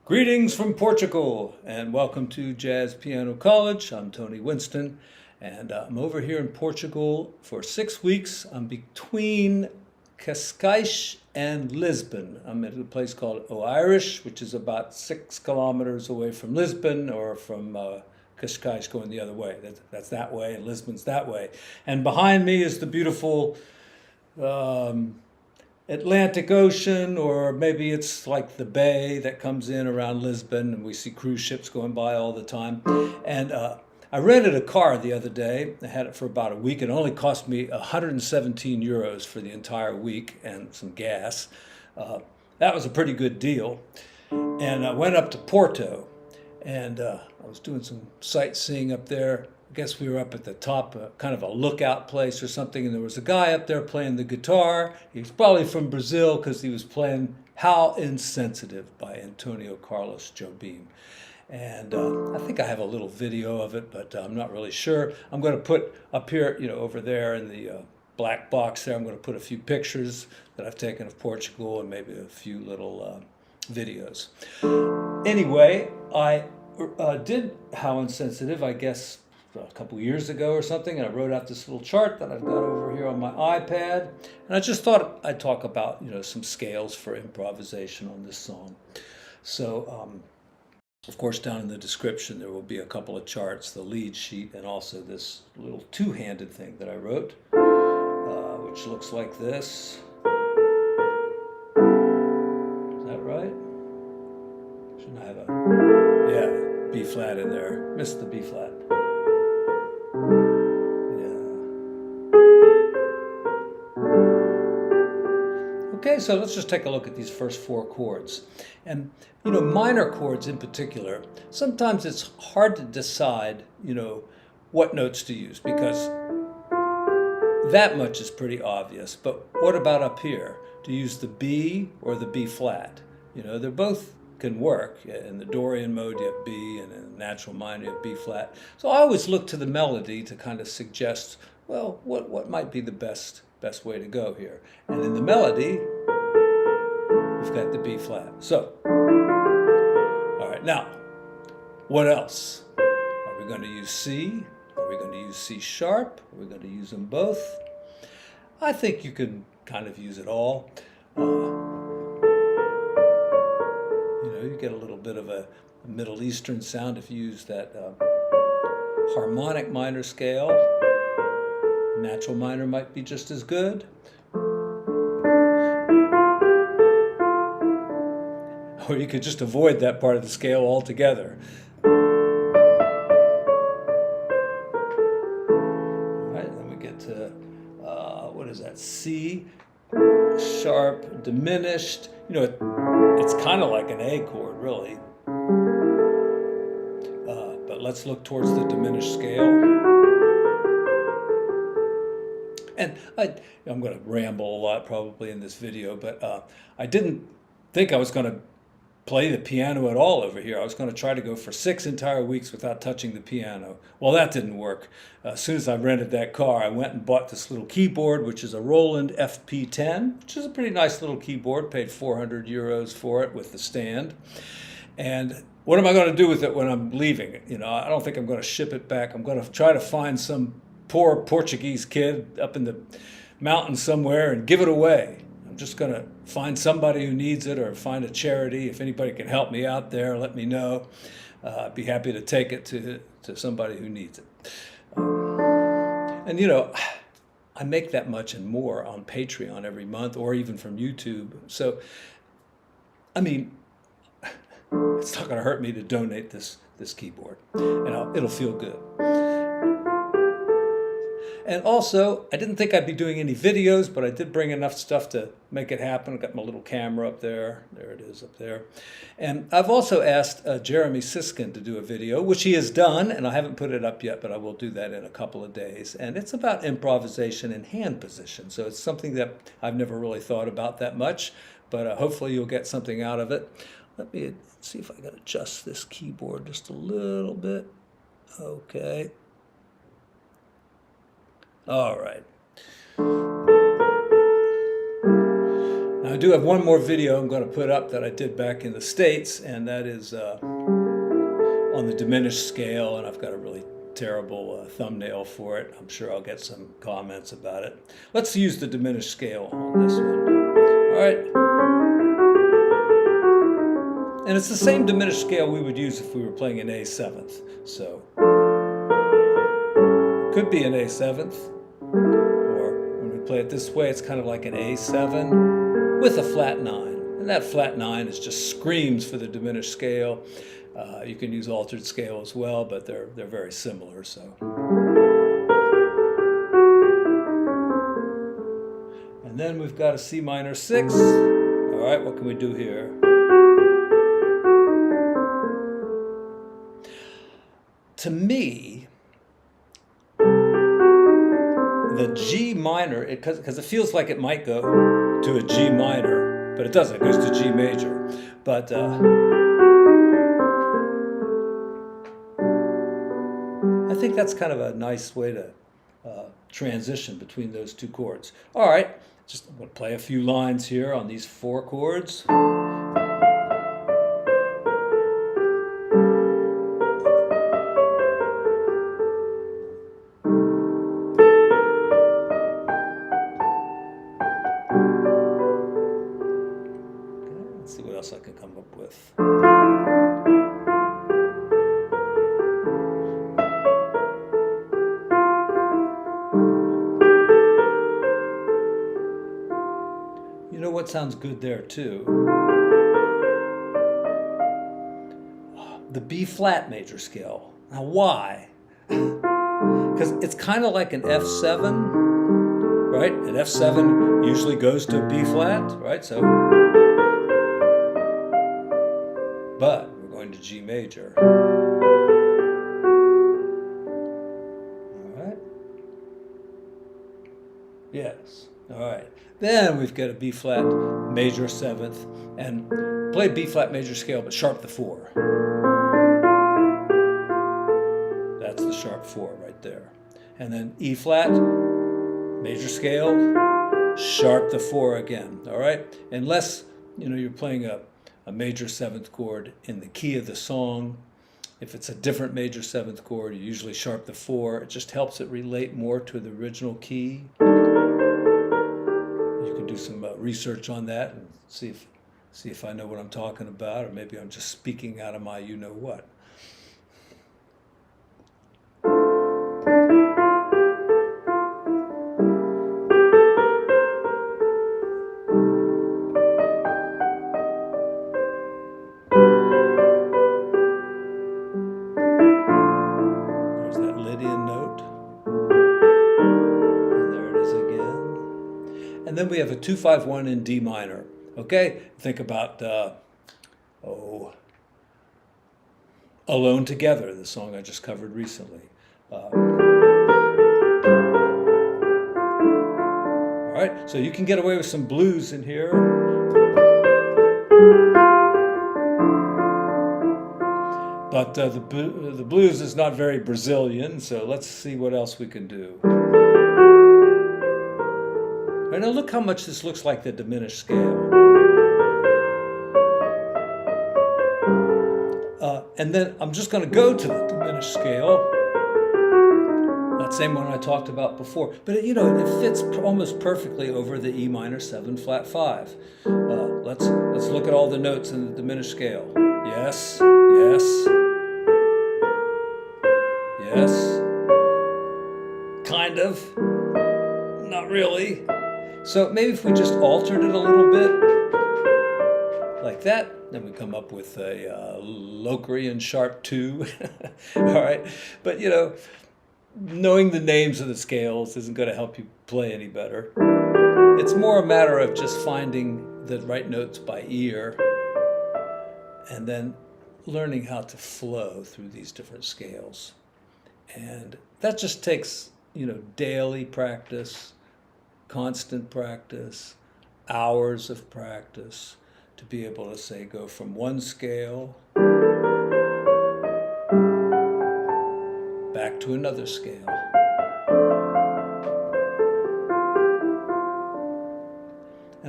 Greetings from Portugal and welcome to Jazz Piano College. I'm Tony Winston and I'm over here in Portugal for 6 weeks. I'm between Cascais and Lisbon. I'm at a place called Oeiras, which is about 6 kilometers away from Lisbon, or from Cascais going the other way. That's that way, and Lisbon's that way. And behind me is the beautiful Atlantic Ocean, or maybe it's like the bay that comes in around Lisbon, and we see cruise ships going by all the time. And I rented a car the other day. I had it for about a week. It only cost me 117 euros for the entire week and some gas. That was a pretty good deal. And I went up to Porto, and I was doing some sightseeing up there. I guess we were up at the top, kind of a lookout place or something, and there was a guy up there playing the guitar. He was probably from Brazil because he was playing How Insensitive by Antonio Carlos Jobim. And I think I have a little video of it, but I'm not really sure. I'm going to put up here, over there in the black box there, I'm going to put a few pictures that I've taken of Portugal and maybe a few little videos. Anyway, I did How Insensitive, I guess, a couple years ago or something, and I wrote out this little chart that I've got over here on my iPad, and I just thought I'd talk about some scales for improvisation on this song. So of course, down in the description there will be a couple of charts, the lead sheet, and also this little two-handed thing that I wrote, which looks like this. Is that right? Shouldn't I have a B flat in there? Missed the B flat. Okay, so let's just take a look at these first 4 chords. And, minor chords in particular, sometimes it's hard to decide, what notes to use, because that much is pretty obvious. But what about up here? To use the B or the B flat? They're both can work. In the Dorian mode you have B, and in the natural minor you have B flat. So I always look to the melody to kind of suggest, well, what might be the best way to go here. And in the melody, we've got the B flat. So, all right, now, what else? Are we going to use C? Are we going to use C sharp? Are we going to use them both? I think you can kind of use it all. You get a little bit of a Middle Eastern sound if you use that harmonic minor scale. Natural minor might be just as good. Or you could just avoid that part of the scale altogether. All right, then we get to, what is that? C sharp diminished. It's kind of like an A chord, really. But let's look towards the diminished scale. And I'm going to ramble a lot probably in this video, but I didn't think I was going to play the piano at all over here. I was going to try to go for 6 entire weeks without touching the piano. Well, that didn't work. As soon as I rented that car, I went and bought this little keyboard, which is a Roland FP10, which is a pretty nice little keyboard. Paid 400 euros for it with the stand. And what am I going to do with it when I'm leaving? I don't think I'm going to ship it back. I'm going to try to find some poor Portuguese kid up in the mountains somewhere and give it away. I'm just going to find somebody who needs it, or find a charity. If anybody can help me out there, let me know. I'd be happy to take it to somebody who needs it. And I make that much and more on Patreon every month, or even from YouTube. So, I mean, it's not going to hurt me to donate this keyboard, and it'll feel good. And also, I didn't think I'd be doing any videos, but I did bring enough stuff to make it happen. I got my little camera up there. There it is up there. And I've also asked Jeremy Siskin to do a video, which he has done, and I haven't put it up yet, but I will do that in a couple of days. And it's about improvisation and hand position. So it's something that I've never really thought about that much, but hopefully you'll get something out of it. Let me see if I can adjust this keyboard just a little bit. Okay. All right. Now, I do have one more video I'm going to put up that I did back in the States, and that is on the diminished scale, and I've got a really terrible thumbnail for it. I'm sure I'll get some comments about it. Let's use the diminished scale on this one. All right. And it's the same diminished scale we would use if we were playing an A7th. So it could be an A7th, or when we play it this way, it's kind of like an A7 with a flat 9. And that flat 9 is just screams for the diminished scale. You can use altered scale as well, but they're very similar. So, and then we've got a C minor 6. All right, what can we do here? To me, the G minor, because it feels like it might go to a G minor, but it doesn't. It goes to G major. But I think that's kind of a nice way to transition between those two chords. All right, just I'm going to play a few lines here on these 4 chords. Let's see what else I can come up with. You know what sounds good there too? The B flat major scale. Now why? Because it's kind of like an F7, right? An F7 usually goes to B flat, right? So, but we're going to G major. All right? Yes. All right. Then we've got a B flat major 7th, and play B flat major scale, but sharp the 4. That's the sharp 4 right there. And then E flat major scale, sharp the 4 again. All right. Unless you're playing a major 7th chord in the key of the song. If it's a different major 7th chord, you usually sharp the 4. It just helps it relate more to the original key. You can do some research on that and see if I know what I'm talking about, or maybe I'm just speaking out of my you-know-what. There's that Lydian note. And there it is again. And then we have a 2-5-1 in D minor. Okay, think about Alone Together, the song I just covered recently. All right, so you can get away with some blues in here. But the blues is not very Brazilian, so let's see what else we can do. All right, now look how much this looks like the diminished scale. And then I'm just going to go to the diminished scale, that same one I talked about before. But it fits almost perfectly over the E minor 7 flat 5. Let's look at all the notes in the diminished scale. Yes, yes, yes, kind of, not really. So maybe if we just altered it a little bit, like that, then we come up with a Locrian sharp 2. All right, but knowing the names of the scales isn't going to help you play any better. It's more a matter of just finding the right notes by ear and then learning how to flow through these different scales. And that just takes, daily practice, constant practice, hours of practice to be able to say, go from one scale back to another scale.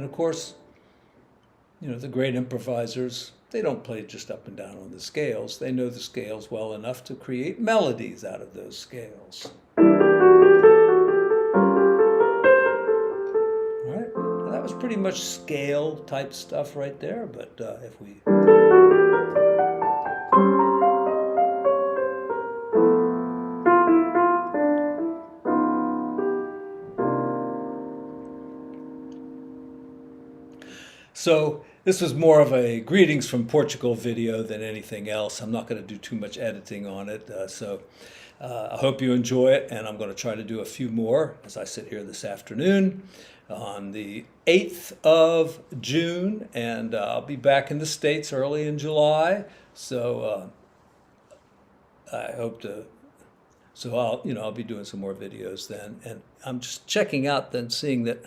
And of course, the great improvisers, they don't play just up and down on the scales. They know the scales well enough to create melodies out of those scales. All right, well, that was pretty much scale type stuff right there, but if we... So this was more of a greetings from Portugal video than anything else. I'm not going to do too much editing on it. I hope you enjoy it, and I'm going to try to do a few more as I sit here this afternoon on the 8th of June, and I'll be back in the States early in July. So I hope to... So I'll be doing some more videos then, and I'm just checking out then, seeing that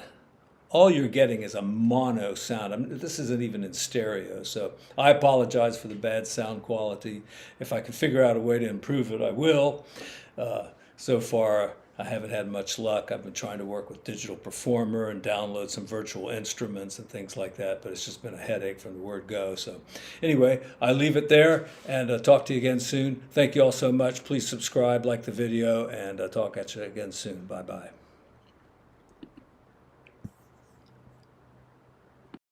all you're getting is a mono sound. This isn't even in stereo, so I apologize for the bad sound quality. If I can figure out a way to improve it, I will. So far, I haven't had much luck. I've been trying to work with Digital Performer and download some virtual instruments and things like that, but it's just been a headache from the word go. So anyway, I leave it there, and talk to you again soon. Thank you all so much. Please subscribe, like the video, and talk at you again soon. Bye-bye.